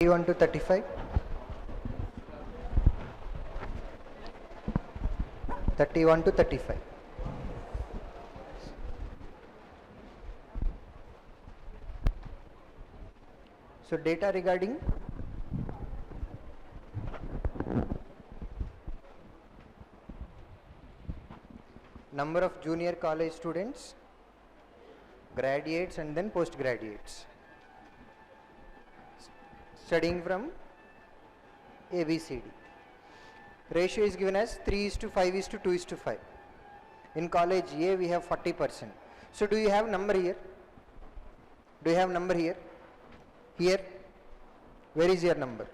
31 to 35, 31 to 35. So data regarding number of junior college students, graduates and then postgraduates studying from ABCD. Ratio is given as 3:5:2:5. In college A we have 40%. So do you have number here? Do you have number here? Here? Where is your number?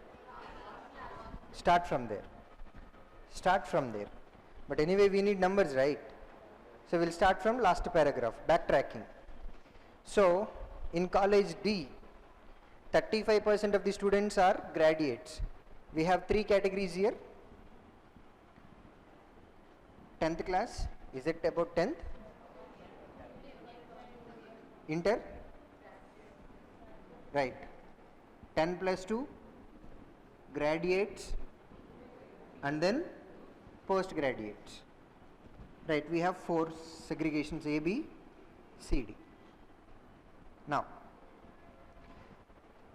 Start from there. Start from there. But anyway we need numbers, right? So we'll start from last paragraph, backtracking. So in college D, 35% of the students are graduates. We have three categories here. 10th class, is it about 10th? Inter? Right. 10 plus 2, graduates and then postgraduates. Right, we have four segregations A, B, C, D. Now,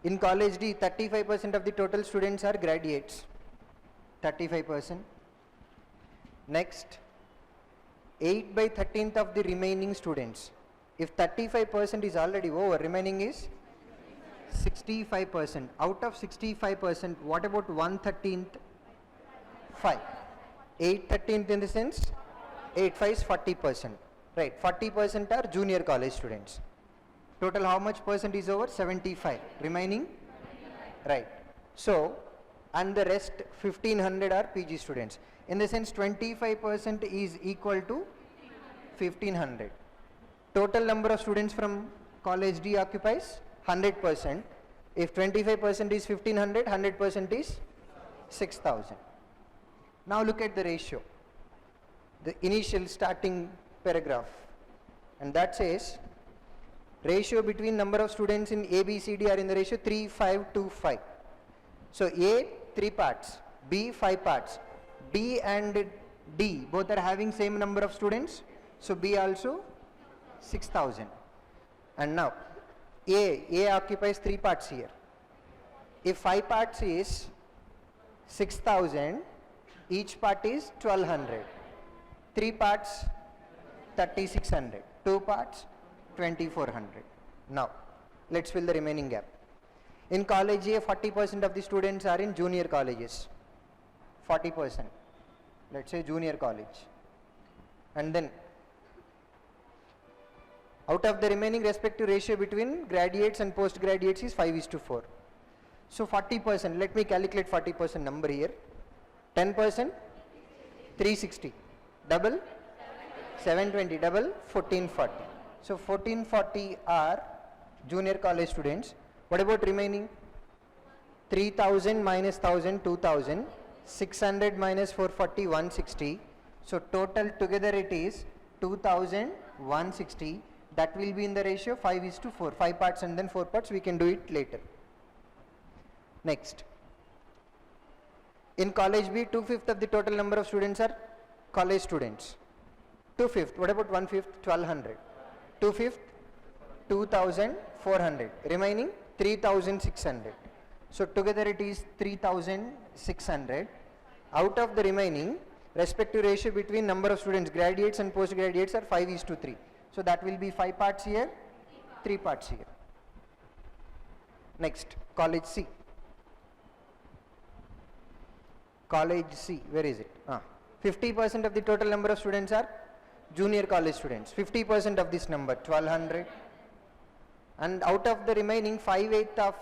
in college D, 35% of the total students are graduates. 35%. Next, 8/13 of the remaining students. If 35% is already over, remaining is 65%. Out of 65%, what about 1/13? 5. 8/13 in the sense, 8 5 is 40%. Right, 40% are junior college students. Total how much percent is over? 75. Remaining? Right. So, and the rest 1500 are PG students. In the sense 25% is equal to 1500. Total number of students from college D occupies 100%. If 25% is 1500, 100% is 6000. Now look at the ratio. The initial starting paragraph. And that says, ratio between number of students in A, B, C, D are in the ratio 3:5:5. So A 3 parts, B 5 parts, D and D both are having same number of students. So B also 6000. And now A occupies 3 parts here. If 5 parts is 6000, each part is 1200. 3 parts 3600. 2 parts 2400. Now, let's fill the remaining gap. In college A, 40% of the students are in junior colleges. 40%. Let's say junior college. And then, out of the remaining respective ratio between graduates and postgraduates is 5:4. So 40%, let me calculate 40% number here. 10%, 360. Double, 720. Double, 1440. So 1440 are junior college students. What about remaining? 3000 minus 1000, 2000. 600 minus 440, 160. So total together it is 2160. That will be in the ratio 5:4. 5 parts and then 4 parts. We can do it later. Next. In college B, 2/5 of the total number of students are college students. 2/5. What about 1/5? 1200. 2/5, 2400. Remaining 3600. So together it is 3600. Out of the remaining, respective ratio between number of students, graduates and postgraduates are 5:3. So that will be 5 parts here, 3 parts here. Next, college C. College C, where is it? 50% of the total number of students are junior college students. 50% of this number, 1200. And out of the remaining, 5/8 of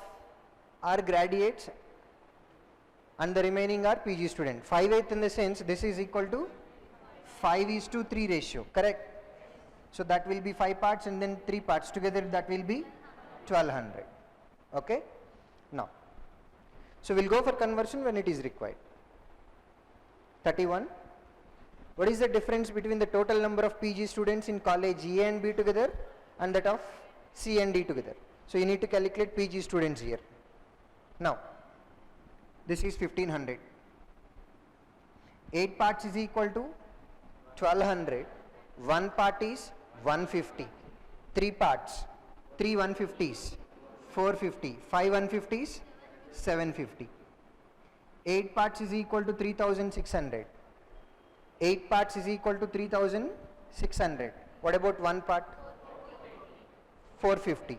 are graduates and the remaining are PG students. 5/8 in the sense, this is equal to 5:3 ratio, correct? So that will be 5 parts and then 3 parts. Together that will be 1200. Okay? Now, so we'll go for conversion when it is required. 31. What is the difference between the total number of PG students in college A and B together and that of C and D together? So you need to calculate PG students here. Now, This is 1500. 8 parts is equal to 1200. 1 part is 150. 3 parts, 3 150s, 450. 5 150s, 750. 8 parts is equal to 3600. 8 parts is equal to 3600. What about 1 part? 450.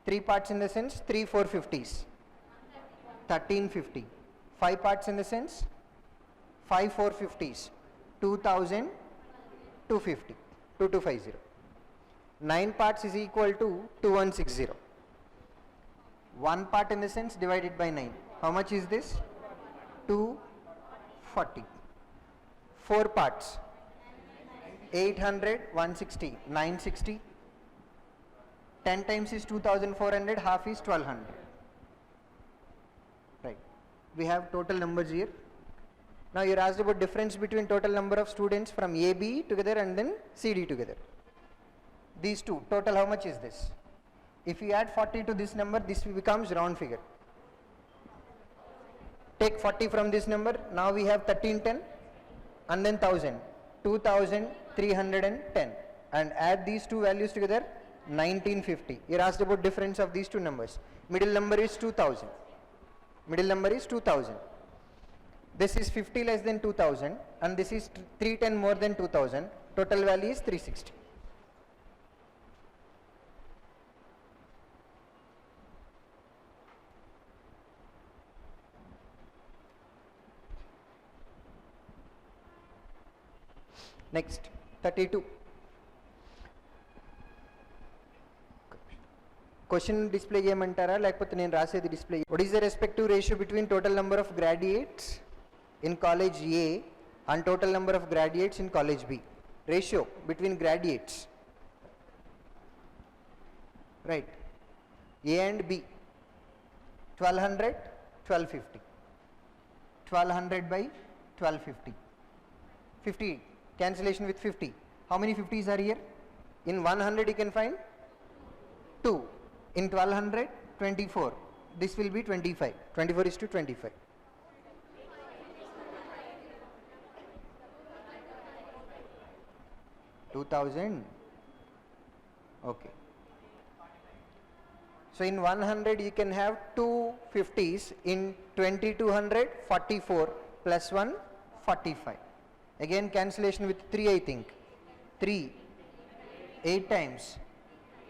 3 parts in the sense 3 450s. 1350. 5 parts in the sense 5 450s. 2250. 2250. 9 parts is equal to 2160. 1 part in the sense divided by 9. How much is this? 240. 4 parts. 800, 160, 960. 10 times is 2400, half is 1200. Right. We have total numbers here. Now you are asked about difference between total number of students from A, B together and then C, D together. These two, total how much is this? If you add 40 to this number, this becomes round figure. Take 40 from this number, now we have 1310 and then 1000, 2310, and add these two values together, 1950. You are asked about difference of these two numbers. Middle number is 2000. Middle number is 2000. This is 50 less than 2000 and this is 310 more than 2000. Total value is 360. Next, 32. Question display చేయమంటారా లేకపోతే నేను రాసేది display? What is the respective ratio between total number of graduates in college A and total number of graduates in college B? Ratio between graduates. Right. A and B. 1200, 1250. 1200 by 1250. 50. Cancellation with 50. How many 50s are here? In 100 you can find 2. In 1200, 24. This will be 25. 24 is to 25. $2,000. Okay. So in 100 you can have 2 50s. In 2200, 44 plus 1, 45. Again cancellation with 3 I think. 3, 8 times,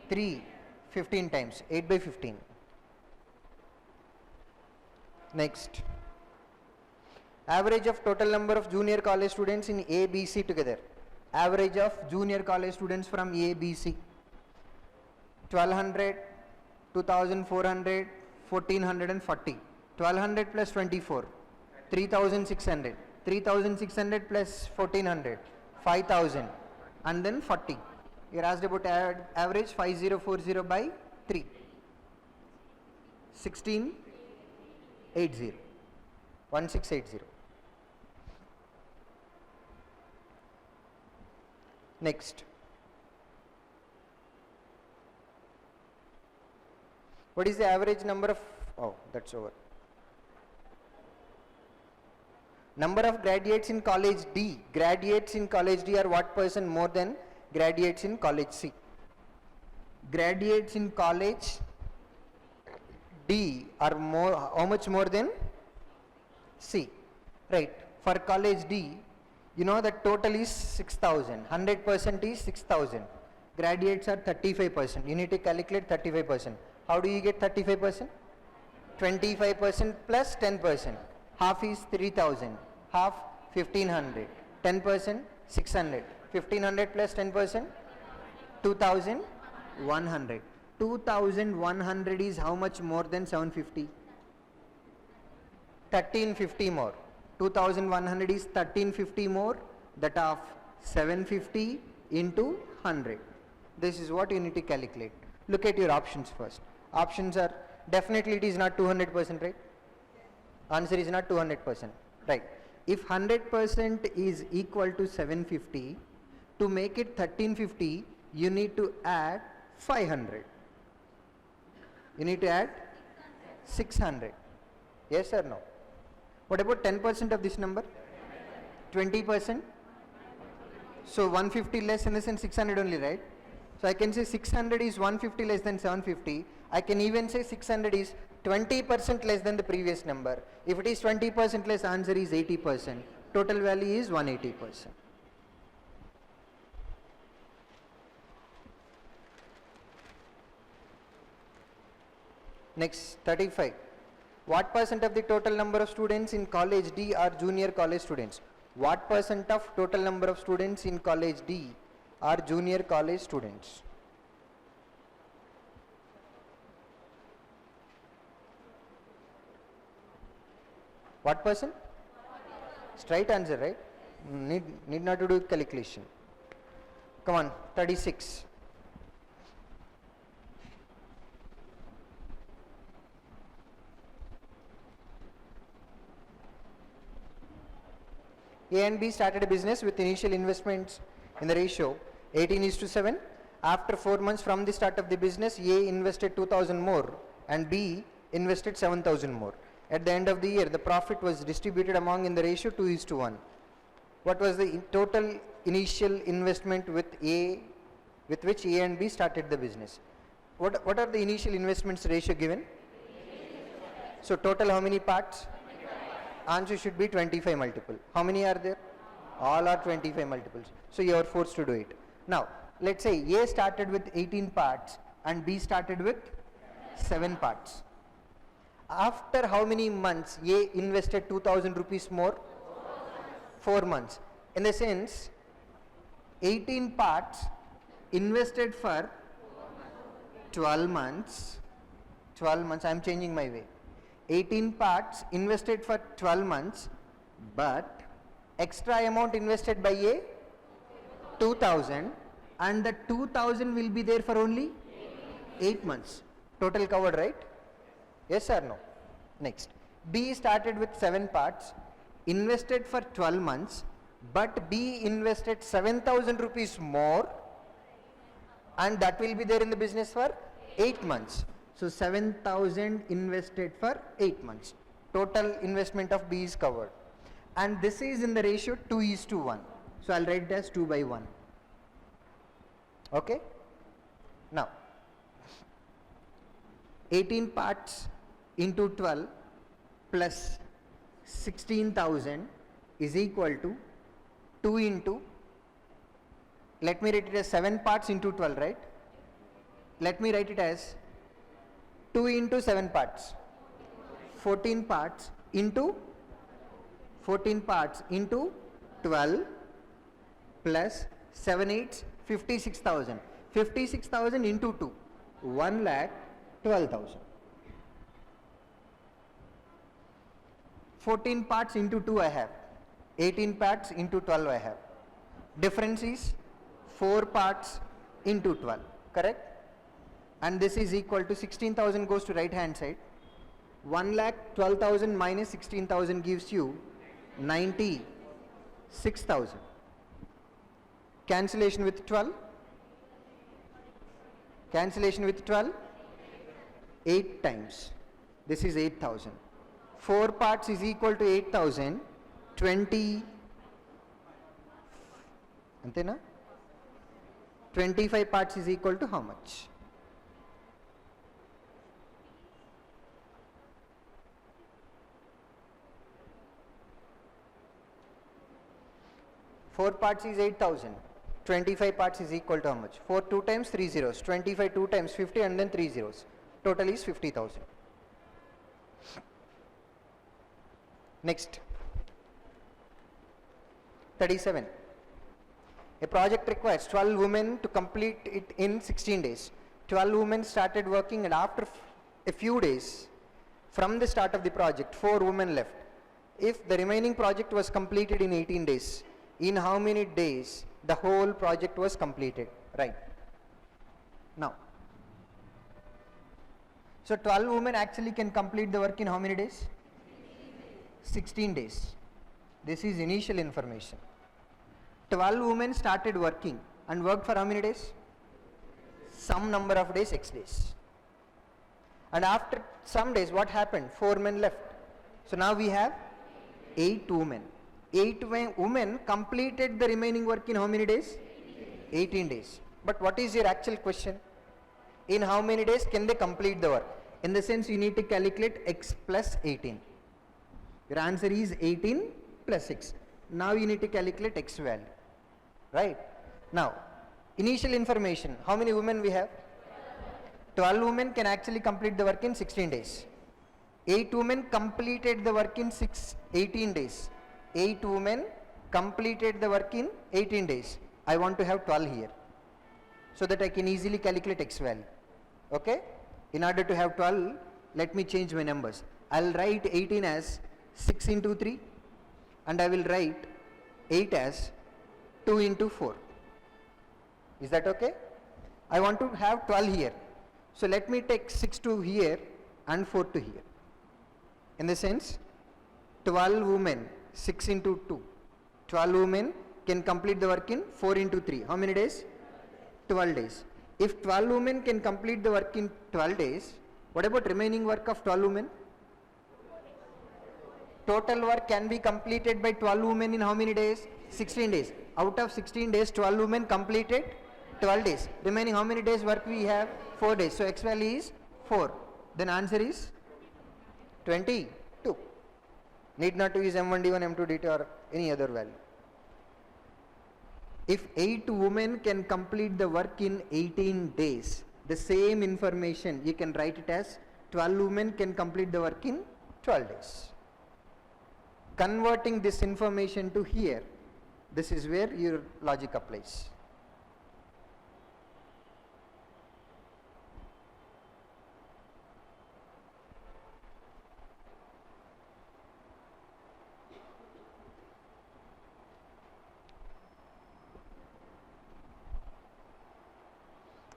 3, 15 times, 8 by 15. Next. Average of total number of junior college students in A, B, C together. Average of junior college students from A, B, C. 1200, 2400, 1440. 1200 plus 24, 3600. 3600 plus 1400, 5000, and then 40. You are asked about average 5040 by 3, 1680, 1680. Next. What is the average number of, oh that's over. Number of graduates in college D. Graduates in college D are what percent more than graduates in college C? Graduates in college D are more, how much more than C? Right. For college D, you know that total is 6000. 100% is 6000. Graduates are 35%. You need to calculate 35%. How do you get 35%? 25% plus 10%. Half is 3000. Half 1500. 10% 600. 1500 plus 10%? 2100. 2100 is how much more than 750? 1350 more. 2100 is 1350 more, that of 750 into 100. This is what you need to calculate. Look at your options first. Options are, definitely it is not 200%, right? Answer is not 200%, right? If 100% is equal to 750, to make it 1350, you need to add 500. You need to add 600. Yes or no? What about 10% of this number? 20%? So 150 less in the sense 600 only, right? So I can say 600 is 150 less than 750. I can even say 600 is 20% less than the previous number. If it is 20% less, answer is 80%. Total value is 180%. Next, 35. What percent of the total number of students in college D are junior college students? What percent of total number of students in college D are junior college students? What percent? Straight answer, right? Need not to do calculation. Come on, 36. A and B started a business with initial investments in the ratio 18:7. After 4 months from the start of the business, A invested 2,000 more and B invested 7,000 more. At the end of the year, the profit was distributed among in the ratio 2:1. What was the total initial investment with which A and B started the business? What are the initial investments ratio given? So total how many parts? Answer should be 25 multiple. How many are there? All are 25 multiples. So you are forced to do it. Now, let's say A started with 18 parts and B started with 7 parts. After how many months A invested 2,000 rupees more? 4 months. In the sense, 18 parts invested for 12 months. 12 months, I am changing my way. 18 parts invested for 12 months, but extra amount invested by A, 2,000, and the 2,000 will be there for only 8 months. Total covered, right? Yes or no? Next, B started with 7 parts, invested for 12 months, but B invested 7,000 rupees more, and that will be there in the business for 8 months. So 7,000 invested for 8 months. Total investment of B is covered. And this is in the ratio 2:1. So I'll write it as 2/1. Okay? Now, 18 parts into 12 plus 16,000 is equal to 2 into, let me write it as 7 parts into 12, right? Let me write it as 2 into 7 parts, 14 parts into 12 plus 7 8 56,000. 56,000 into 2, 1,12,000. 14 parts into 2 I have, 18 parts into 12 I have. Difference is 4 parts into 12, correct? And this is equal to 16,000 goes to right hand side. 1,12,000 minus 16,000 gives you 96,000. Cancellation with 12. Cancellation with 12. 8 times. This is 8,000. 4 parts is equal to 8,000. 20. Antena? 25 parts is equal to how much? 4 parts is 8,000. 25 parts is equal to how much? 4 2 times 3 zeros. 25 2 times 50 and then 3 zeros. Total is 50,000. Next. 37. A project requires 12 women to complete it in 16 days. 12 women started working, and after a few days from the start of the project, 4 women left. If the remaining project was completed in 18 days, in how many days the whole project was completed? Right. Now, so 12 women actually can complete the work in how many days? 16 days. This is initial information. 12 women started working and worked for how many days? Some number of days, X days. And after some days, what happened? 4 men left. So now we have 8 women. 8 women completed the remaining work in how many days? 18 days. But what is your actual question? In how many days can they complete the work? In the sense you need to calculate x plus 18. Your answer is 18 plus 6. Now you need to calculate x value. Right? Now, initial information, how many women we have? 12 women can actually complete the work in 16 days. 8 women completed the work in 18 days. 8 women completed the work in 18 days. I want to have 12 here, so that I can easily calculate x value. Okay? In order to have 12, let me change my numbers. I'll write 18 as 6 into 3, and I will write 8 as 2 into 4. Is that okay? I want to have 12 here. So let me take 6 to here and 4 to here. In the sense, 12 women, 6 into 2. 12 women can complete the work in 4 into 3. How many days? 12 days. If 12 women can complete the work in 12 days, what about remaining work of 12 women? Total work can be completed by 12 women in how many days? 16 days. Out of 16 days, 12 women completed 12 days. Remaining how many days work we have? 4 days. So x value is 4. Then answer is 22. Need not to use M1D1, M2D2 or any other value. If 8 women can complete the work in 18 days, the same information you can write it as 12 women can complete the work in 12 days. Converting this information to here, this is where your logic applies.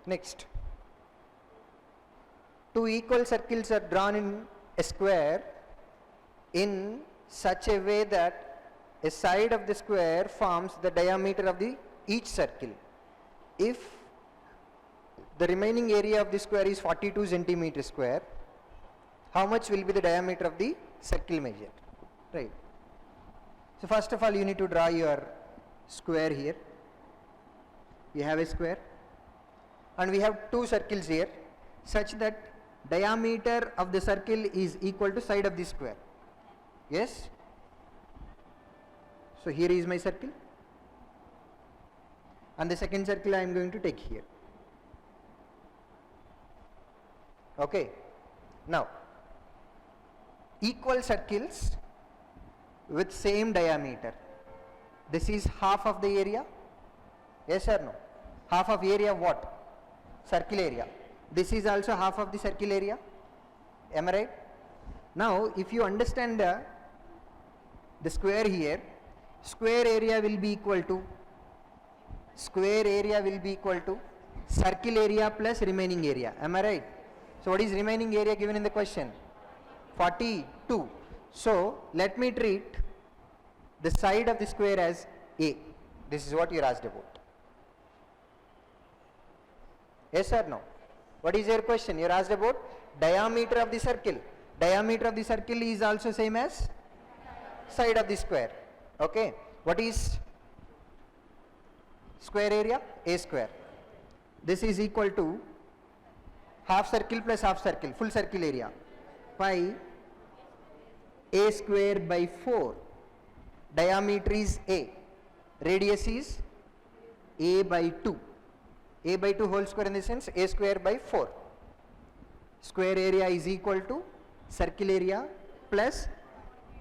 Next, two equal circles are drawn in a square in such a way that a side of the square forms the diameter of each circle. If the remaining area of the square is 42 centimeters square, how much will be the diameter of the circle measured? Right. So first of all, you need to draw your square here. You have a square, and we have two circles here, such that diameter of the circle is equal to side of the square. Yes? So here is my circle, and the second circle I am going to take here. Okay. Now, equal circles with same diameter. This is half of the area. Yes or no? Half of area what? Circle area. This is also half of the circle area. Am I right? Now, if you understand the square here, square area will be equal to circle area plus remaining area. Am I right? So what is remaining area given in the question? 42. So let me treat the side of the square as A. This is what you are asked about. Yes or no? What is your question? You are asked about diameter of the circle. Diameter of the circle is also same as side of the square. Okay. What is square area? A square. This is equal to half circle plus half circle, full circle area, pi A square by 4. Diameter is A. Radius is A by 2. A by 2 whole square in the sense A square by 4. Square area is equal to circle area plus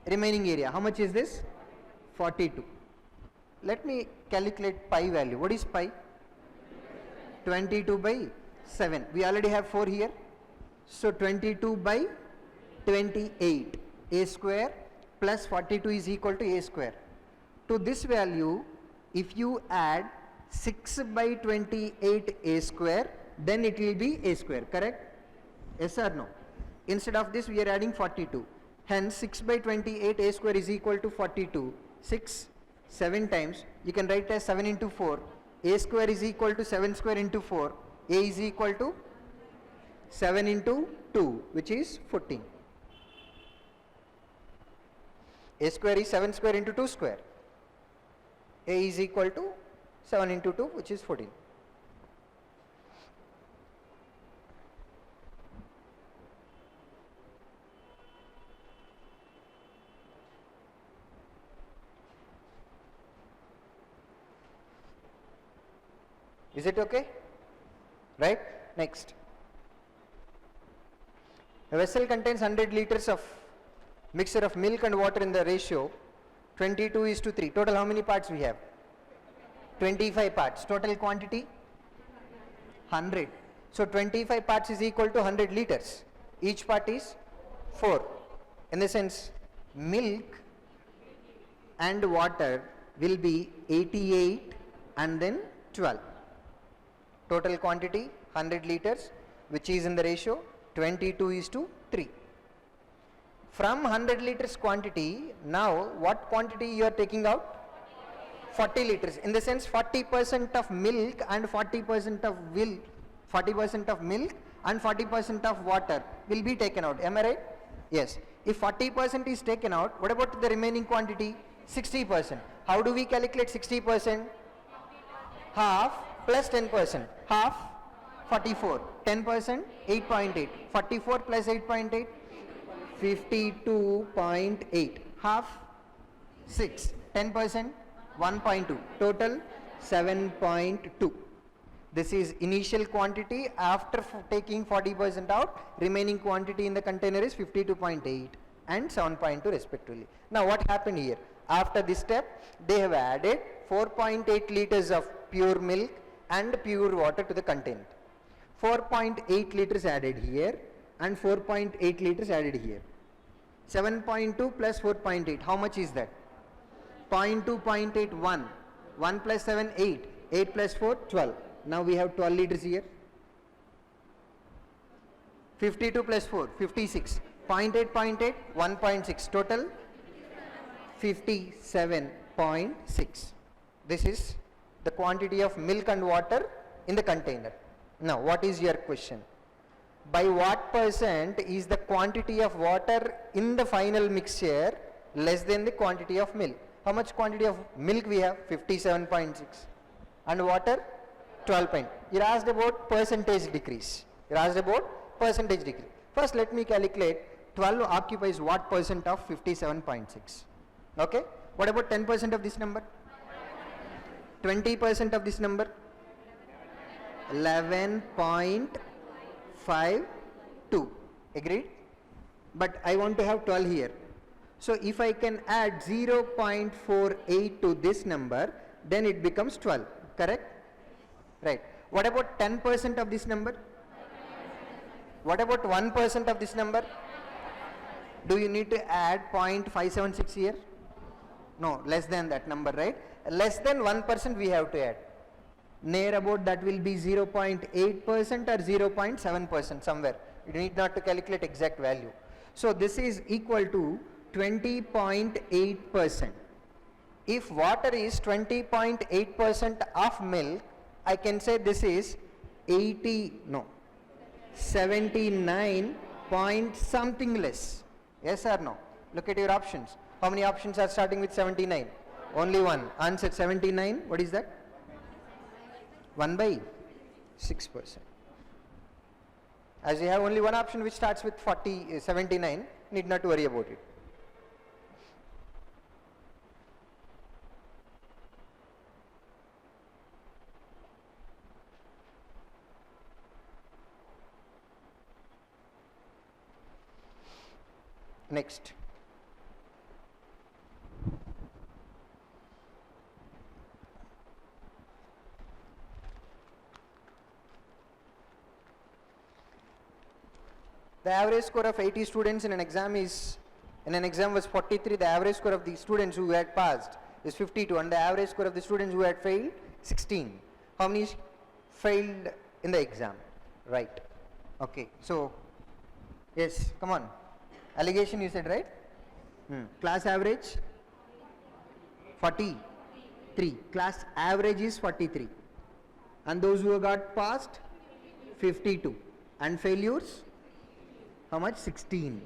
remaining area. How much is this? 42. Let me calculate pi value. What is pi? 22 by 7. We already have 4 here. So 22 by 28. A square plus 42 is equal to A square. To this value, if you add 6 by 28 A square, then it will be A square, correct? Yes or no? Instead of this, we are adding 42. Hence, 6 by 28 A square is equal to 42. 6, 7 times. You can write as 7 into 4. A square is equal to 7 square into 4. A is equal to 7 into 2, which is 14. A square is 7 square into 2 square. A is equal to 7 into 2, which is 14. Is it okay? Right? Next. A vessel contains 100 liters of mixture of milk and water in the ratio 22:3. Total how many parts we have? 25 parts. Total quantity? 100. So 25 parts is equal to 100 liters. Each part is 4. In the sense, milk and water will be 88 and then 12. Total quantity 100 liters, which is in the ratio 22:3. From 100 liters quantity, now what quantity you are taking out? 40 liters. In the sense, 40% of milk and 40% of 40% of milk and 40% of water will be taken out. Am I right? Yes. If 40% is taken out, what about the remaining quantity? 60%. How do we calculate 60%? Half plus 10%. Half 44. 10% 8.8. 44 plus 8.8 52.8. Half 6. 10% 1.2. Total 7.2. This is initial quantity. After taking 40% out, remaining quantity in the container is 52.8 and 7.2 respectively. Now what happened here? After this step, they have added 4.8 liters of pure milk and pure water to the container. 4.8 liters added here and 4.8 liters added here. 7.2 plus 4.8, how much is that? 0.2, 1. 1 plus 7, 8. 8 plus 4, 12. Now we have 12 liters here. 52 plus 4, 56. 0.8, 1.6. Total 57.6. This is the quantity of milk and water in the container. Now what is your question? By what percent is the quantity of water in the final mixture less than the quantity of milk? How much quantity of milk we have? 57.6. And water? 12. You're asked about percentage decrease. First let me calculate 12 occupies what percent of 57.6. Okay? What about 10% of this number? 20% of this number? 11.52. Agreed? But I want to have 12 here. So if I can add 0.48 to this number, then it becomes 12. Correct? Right. What about 10% of this number? What about 1% of this number? Do you need to add 0.576 here? No, less than that number, right? Less than 1% we have to add. Near about that will be 0.8% or 0.7% somewhere. You need not to calculate exact value. So this is equal to 20.8%. If water is 20.8% of milk, I can say this is 79 point something less. Yes or no? Look at your options. How many options are starting with 79? Only one. Answer 79. What is that? 1 by 6%. As you have only one option which starts with 79, need not to worry about it. Next. The average score of 80 students in an exam was 43. The average score of the students who had passed is 52, and the average score of the students who had failed 16. How many failed in the exam? Right. Okay. So yes, come on. Allegation you said, right? Class average 43. Class average is 43. And those who got passed 52. And failures? How much? 16.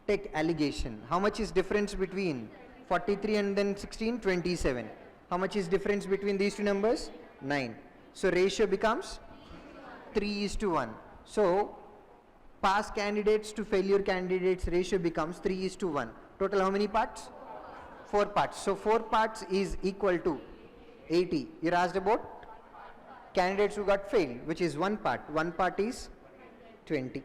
Take allegation. How much is difference between 43 and then 16, 27. How much is difference between these two numbers? 9. So ratio becomes 3:1. So pass candidates to failure candidates ratio becomes 3:1. Total how many parts? 4 parts. So 4 parts is equal to 80. You're asked about candidates who got failed, which is 1 part. 1 part is 20.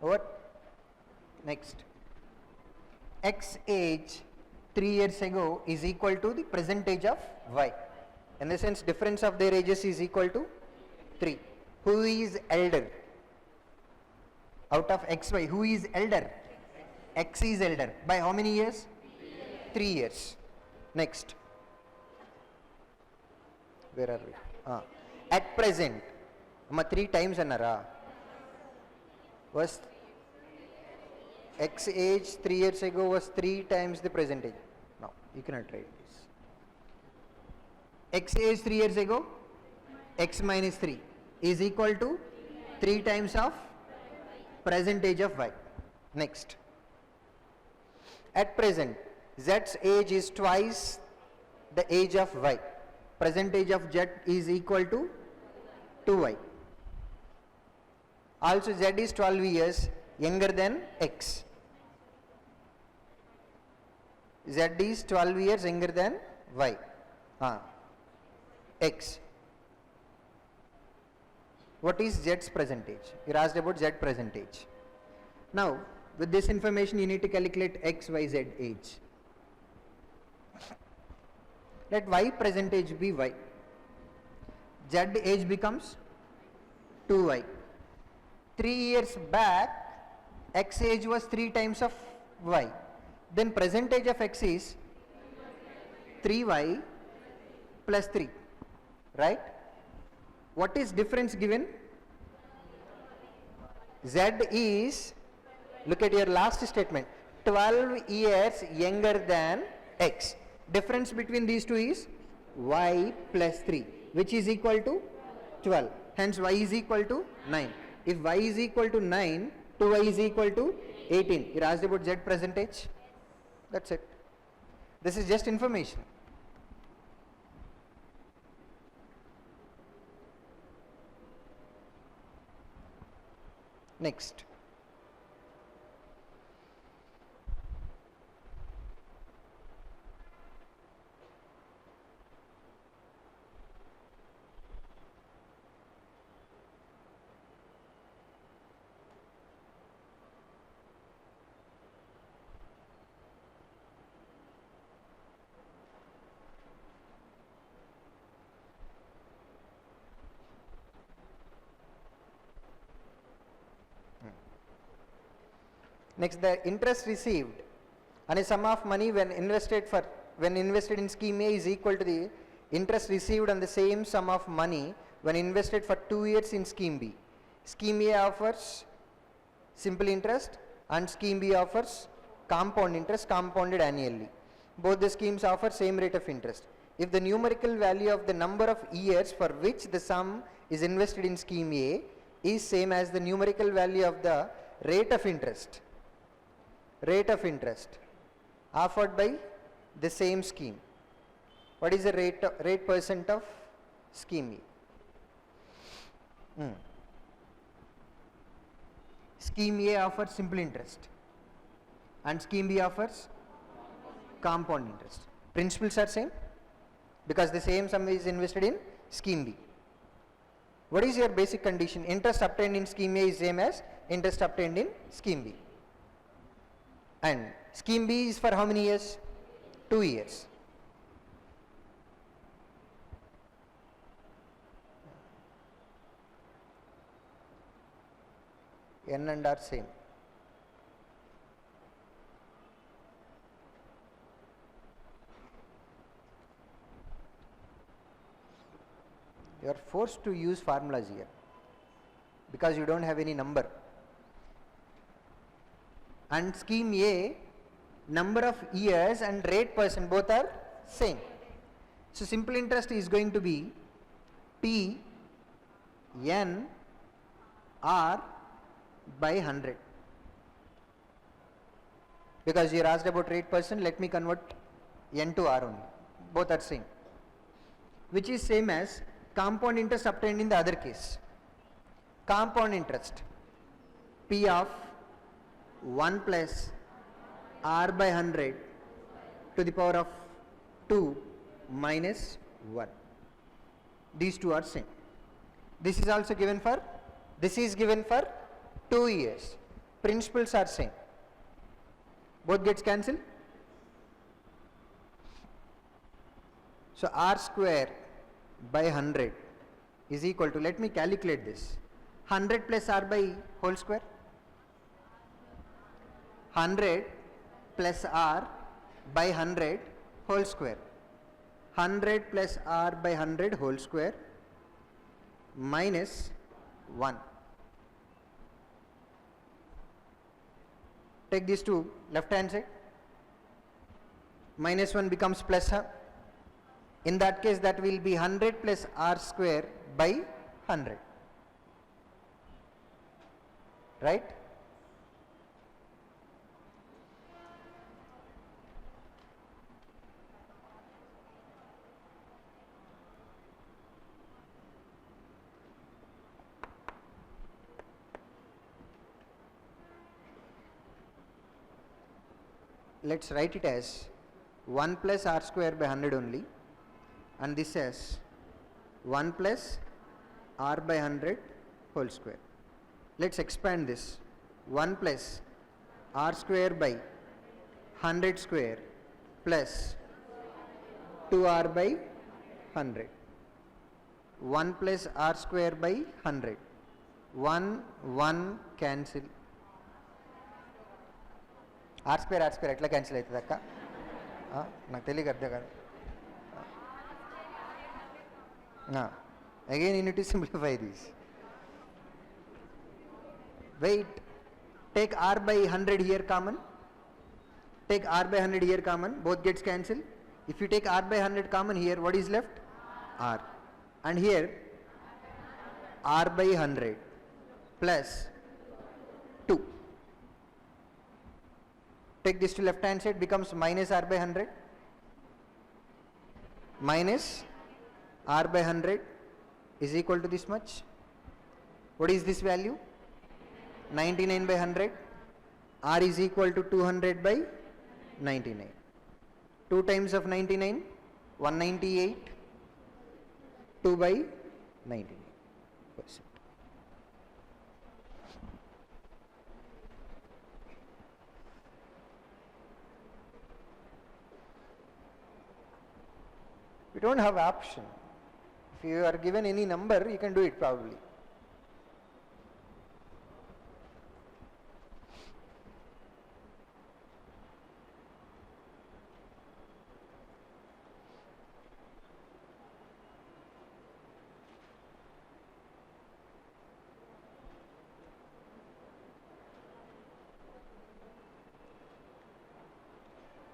Over. Next. X age 3 years ago is equal to the present age of Y. In the sense, difference of their ages is equal to 3. Who is elder? Out of XY, who is elder? X is elder. By how many years? 3 years. Next. Where are we? At present. 3 times annara. Was X age 3 years ago was 3 times the present age. No, you cannot write this. X age 3 years ago, X minus 3 is equal to 3 times of present age of Y. Next. At present, Z's age is twice the age of Y. Present age of Z is equal to 2Y. Also, Z is 12 years younger than X. Z is 12 years younger than Y. X. What is Z's percentage? You are asked about Z percentage. Now, with this information, you need to calculate X, Y, Z age. Let Y percentage be Y. Z age becomes 2Y. 3 years back, X age was 3 times of Y. Then present age of X is 3Y plus 3, right? What is difference given? Z is, look at your last statement, 12 years younger than X. Difference between these two is Y plus 3, which is equal to 12. Hence Y is equal to 9. If Y is equal to 9, 2Y is equal to 18. You're asked about Z percentage. That's it. This is just information. Next. Next, the interest received and a sum of money when invested in scheme A is equal to the interest received on the same sum of money when invested for 2 years in scheme B. Scheme A offers simple interest and scheme B offers compound interest compounded annually. Both the schemes offer same rate of interest. If the numerical value of the number of years for which the sum is invested in scheme A is same as the numerical value of the rate of interest offered by the same scheme. What is the rate percent of scheme A? Scheme A offers simple interest and scheme B offers compound interest. Principles are same because the same sum is invested in scheme B. What is your basic condition? Interest obtained in scheme A is same as interest obtained in scheme B. And scheme B is for how many years? 2 years. N and R same. You are forced to use formulas here. because you don't have any number. And scheme A, number of years and rate percent both are same. So simple interest is going to be P N R by 100. Because you are asked about rate percent, let me convert N to R only. Both are same. Which is same as compound interest obtained in the other case. Compound interest P of 1 plus R by 100 to the power of 2 minus 1. These two are same. This is also given for, this is given for 2 years. Principles are same. Both gets cancelled. So R square by 100 is equal to, let me calculate this, 100 plus R by whole square. 100 plus R by 100 whole square. 100 plus R by 100 whole square minus 1. Take these two left hand side. Minus 1 becomes plus. In that case, that will be 100 plus R square by 100. Right? Let's write it as 1 plus R square by 100 only, and this as 1 plus R by 100 whole square. Let's expand this. 1 plus R square by 100 square plus 2R by 100. 1 plus R square by 100. 1 cancel. R square ఎట్లా cancel అవుతుంది అక్క? నాకు తెలియక అర్థం కాదు. Again you need to simplify this. Wait, take R by 100 here common. Take R by 100 here common, both gets cancelled. If you take R by 100 common here, what is left? R. And here R by 100 plus 2. Take this to left hand side, becomes minus R by 100. Minus R by 100 is equal to this much. What is this value? 99 by 100. R is equal to 200 by 99. 2 times of 99, 198. 2 by 99%. We don't have option. If you are given any number, you can do it probably.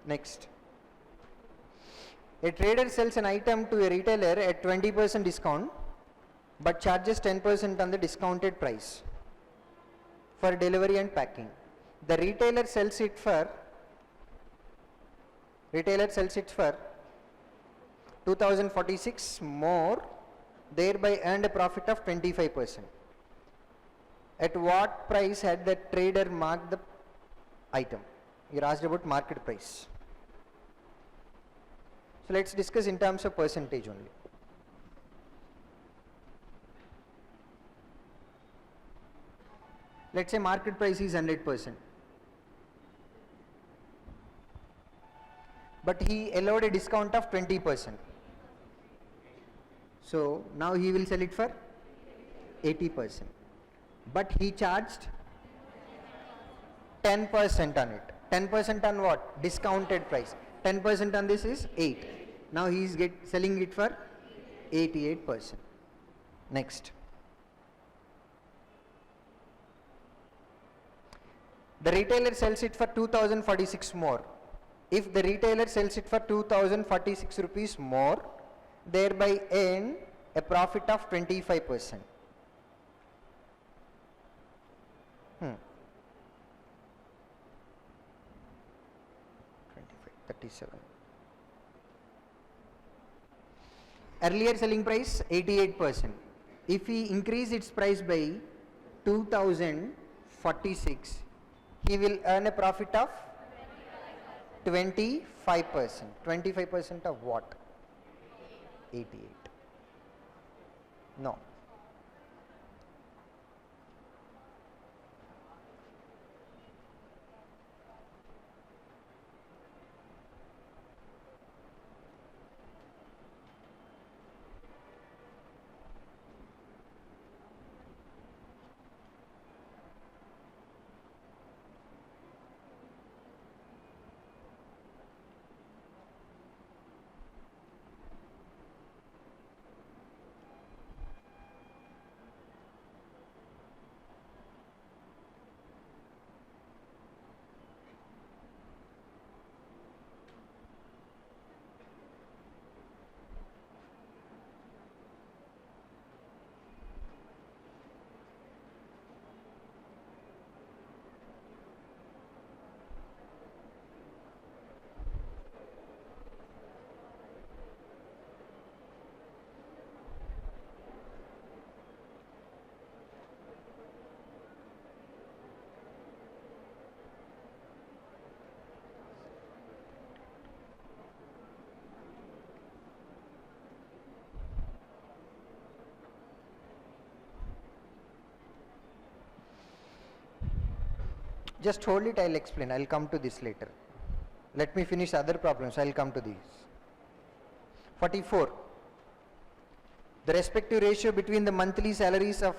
Next. A trader sells an item to a retailer at 20% discount but charges 10% on the discounted price for delivery and packing. The retailer sells it for 2046 more, thereby earned a profit of 25%. At what price had the trader marked the item? You are asked about market price. So let's discuss in terms of percentage only. Let's say market price is 100%. But he allowed a discount of 20%. So now he will sell it for 80%. But he charged 10% on it. 10% on what? Discounted price. 10% on this is 8. Now he is selling it for 88%. Next. The retailer sells it for 2046 more. If the retailer sells it for 2046 rupees more, thereby earn a profit of 25%. 37. Earlier selling price 88%. If he increase its price by 2046, he will earn a profit of 25%. 25% of what? 88. No. Just hold it, I'll explain. I'll come to this later. Let me finish other problems. I'll come to these. 44. The respective ratio between the monthly salaries of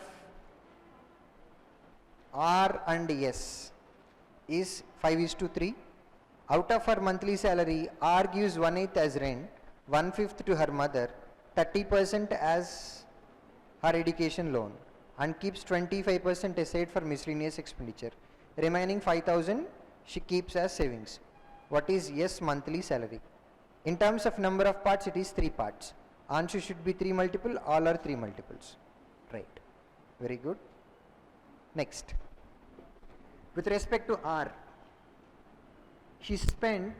R and S is 5:3. Out of her monthly salary, R gives 1/8 as rent, 1/5 to her mother, 30% as her education loan, and keeps 25% aside for miscellaneous expenditure. Remaining 5,000 she keeps as savings. What is S monthly salary? In terms of number of parts, it is 3 parts. Answer should be 3 multiple, all are 3 multiples. Right. Very good. Next. With respect to R, she spent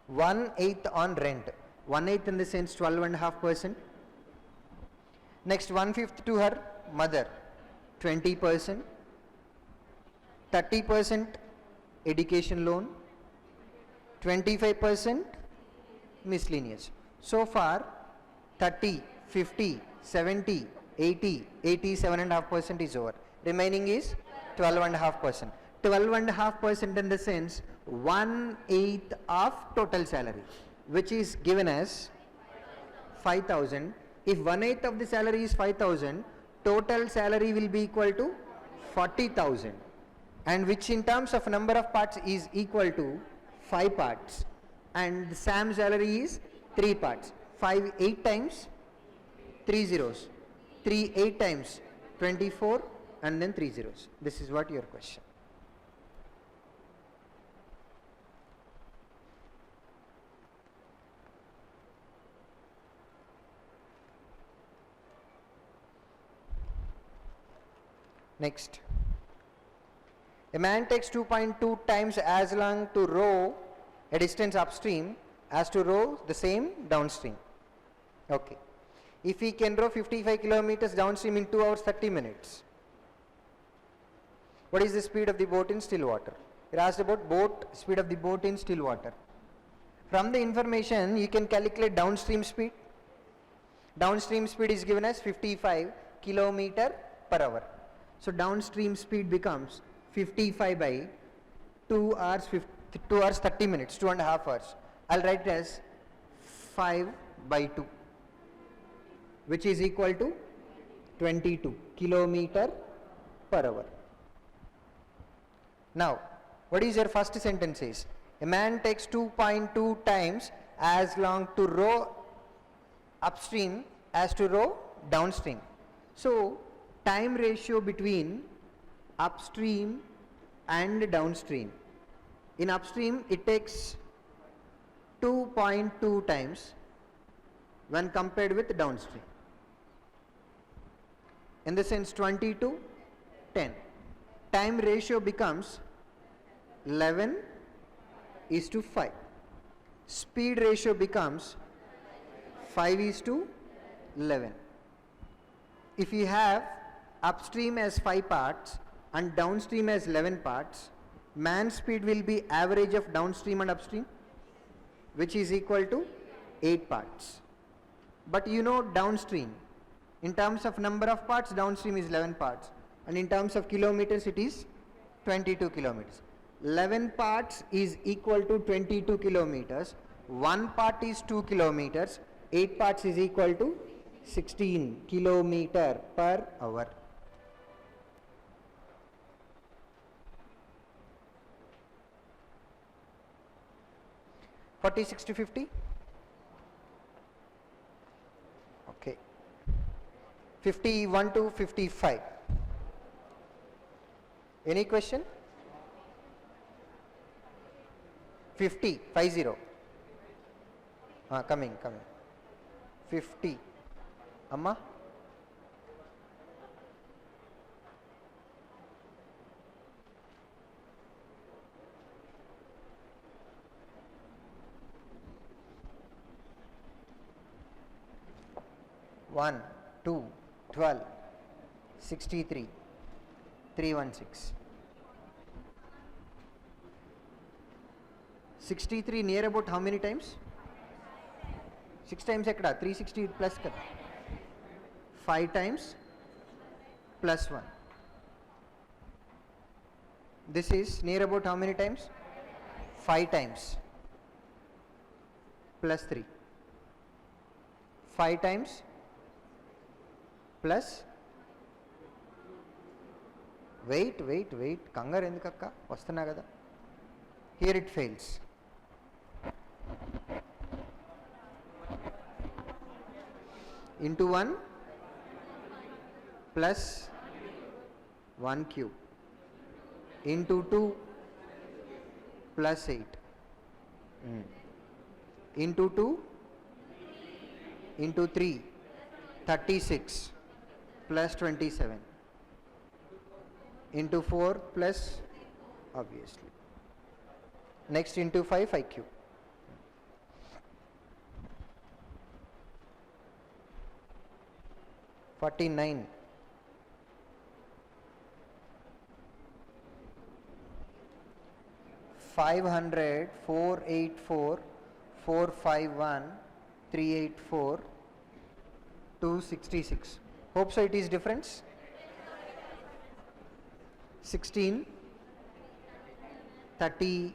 1/8 on rent. 1/8 in the sense 12.5%. Next 1/5 to her mother, 20%. 30% education loan, 25% miscellaneous. So far 30, 50, 70, 80, 87.5% is over. Remaining is 12.5%. 12.5% in the sense 1/8 of total salary, which is given as 5,000. If 1/8 of the salary is 5,000, total salary will be equal to 40,000. And which in terms of number of parts is equal to 5 parts, and Sam's salary is 3 parts. 5 8 times 3 zeros, 3 8 times 24, and then 3 zeros. This is what your question. Next. A man takes 2.2 times as long to row a distance upstream as to row the same downstream. Okay. If he can row 55 kilometers downstream in 2 hours 30 minutes, what is the speed of the boat in still water? It asked about speed of the boat in still water. From the information, you can calculate downstream speed. Downstream speed is given as 55 kilometer per hour. So downstream speed becomes 55 by 2 hours 30 minutes, 2.5 hours. I'll write it as 5 by 2, which is equal to 22 kilometer per hour. Now, what is your first sentence is? A man takes 2.2 times as long to row upstream as to row downstream. So, time ratio between upstream and downstream. In upstream, it takes 2.2 times when compared with downstream. In the sense 20 to 10. Time ratio becomes 11:5. Speed ratio becomes 5:11. If you have upstream as 5 parts and downstream as 11 parts, man speed will be average of downstream and upstream, which is equal to 8 parts. But you know downstream, in terms of number of parts, downstream is 11 parts, and in terms of kilometers, it is 22 kilometers. 11 parts is equal to 22 kilometers. 1 part is 2 kilometers. 8 parts is equal to 16 kilometer per hour. Forty, 60, 50. Okay. 51 to 55. Any question? 50, 50. Coming. 50. Amma? One, 2, 12, 63, 316. 63 near about how many times? 6 times ekkada? 360 plus kada? 5 times plus 1. This is near about how many times? 5 times plus 3. 5 times plus, wait, kangar endukakka vastunna kada. Here it fails. Into 1 plus 1 cube into 2 plus 8 into 2 into 3 36 plus 27 into 4 plus, obviously, next into 5 cube. 49. 500, 484, 451, 384, 266. Hope so it is difference. 16, 30.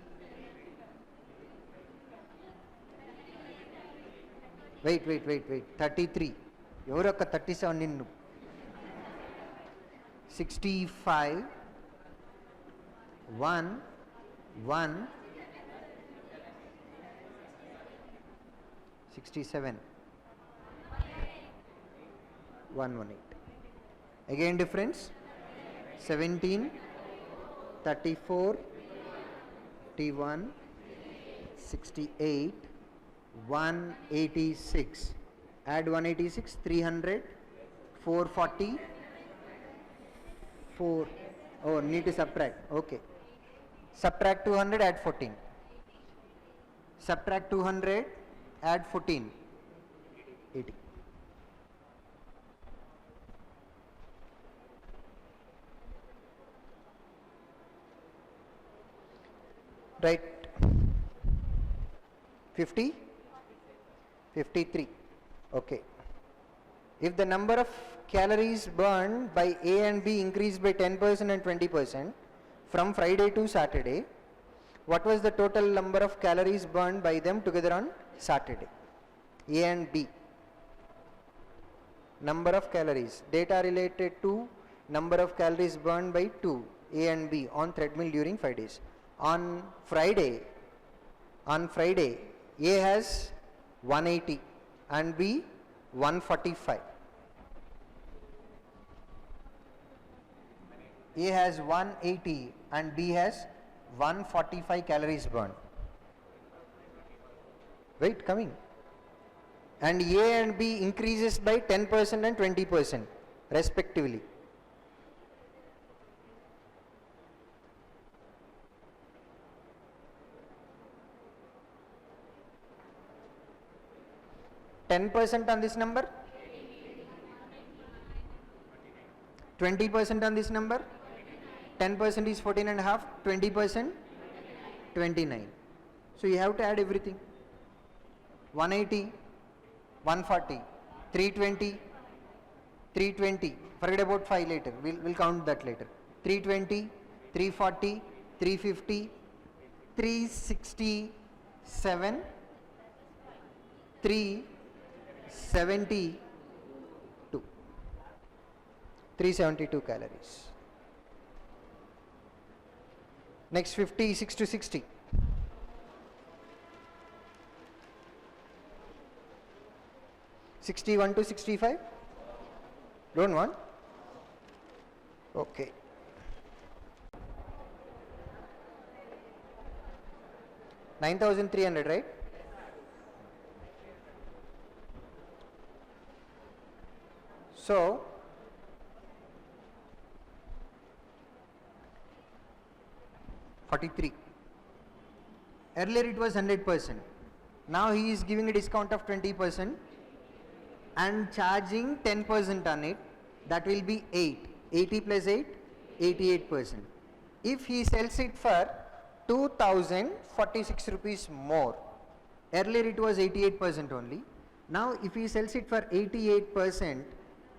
Wait. 33. Evorokka 37 ninnu. 65, 1, 67, 118. Again difference. 17, 34, 31, 68, 186. Add 186, 300, 440, 4. Oh, need to subtract. Okay. Subtract 200, add 14. Subtract 200, add 14. 80. Right. 50, 53. Okay. If the number of calories burned by A and B increased by 10% and 20% from Friday to Saturday, what was the total number of calories burned by them together on Saturday? A and B. Number of calories. Data related to number of calories burned by two, A and B, on treadmill during 5 days. On Friday, A has 180 and B 145. A has 180 and B has 145 calories burned. Wait, coming. And A and B increases by 10% and 20% respectively. %10 on this number, 20% on this number, 10% is 14.5, 20%, 29. So you have to add everything. 180, 140, 320, 320. Forget about 5 later. We'll count that later. 320, 340, 350, 367, 372. 372 calories. Next 56 to 60. 61 to 65. Don't want? Okay. $9,300, right? So, $43. Earlier it was 100%. Now he is giving a discount of 20% and charging 10% on it. That will be 8. 80 plus 8, 88%. If he sells it for 2,046 rupees more, earlier it was 88% only. Now if he sells it for 88%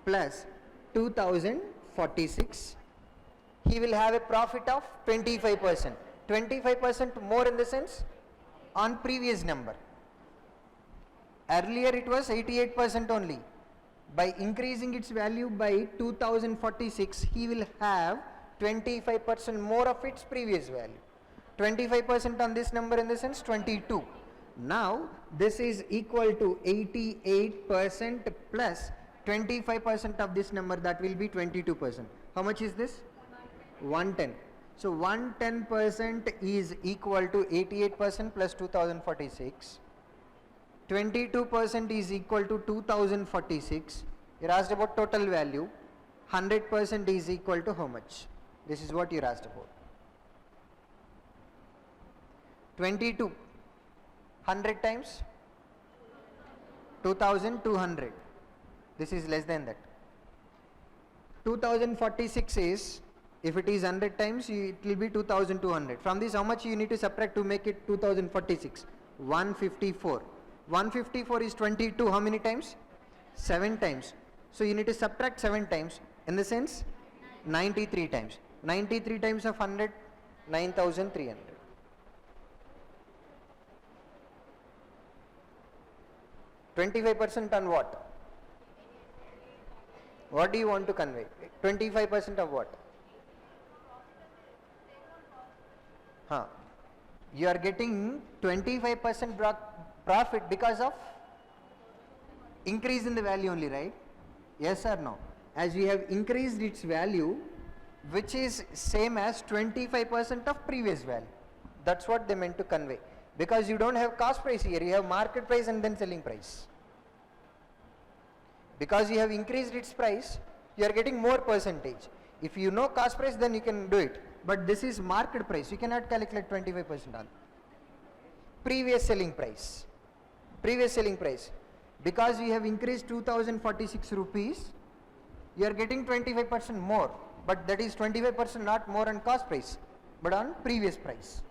plus 2,046, he will have a profit of 25%. 25% more in the sense on previous number. Earlier it was 88% only. By increasing its value by 2046, he will have 25% more of its previous value. 25% on this number in the sense 22. Now this is equal to 88% plus 25% of this number, that will be 22%. How much is this? 110. So 110% is equal to 88% plus 2046. 22% is equal to 2046. You're asked about total value. 100% is equal to how much? This is what you're asked about. 22. 100 times 2200. This is less than that. 2046 is, if it is 100 times, it will be 2200. From this, how much you need to subtract to make it 2046? 154. 154 is 22. How many times? 7 times. So you need to subtract 7 times. In the sense, 93 times. 93 times of 100, 9,300. %25 on what? What do you want to convey? 25% of what? You are getting 25% profit because of increase in the value only, right? Yes or no? As we have increased its value, which is same as 25% of previous value. That's what they meant to convey. Because you don't have cost price here, you have market price and then selling price. Because you have increased its price, you are getting more percentage. If you know cost price, then you can do it. But this is market price, you cannot calculate 25% on previous selling price. Previous selling price. Because you have increased 2046 rupees, you are getting 25% more. But that is 25% not more on cost price, but on previous price.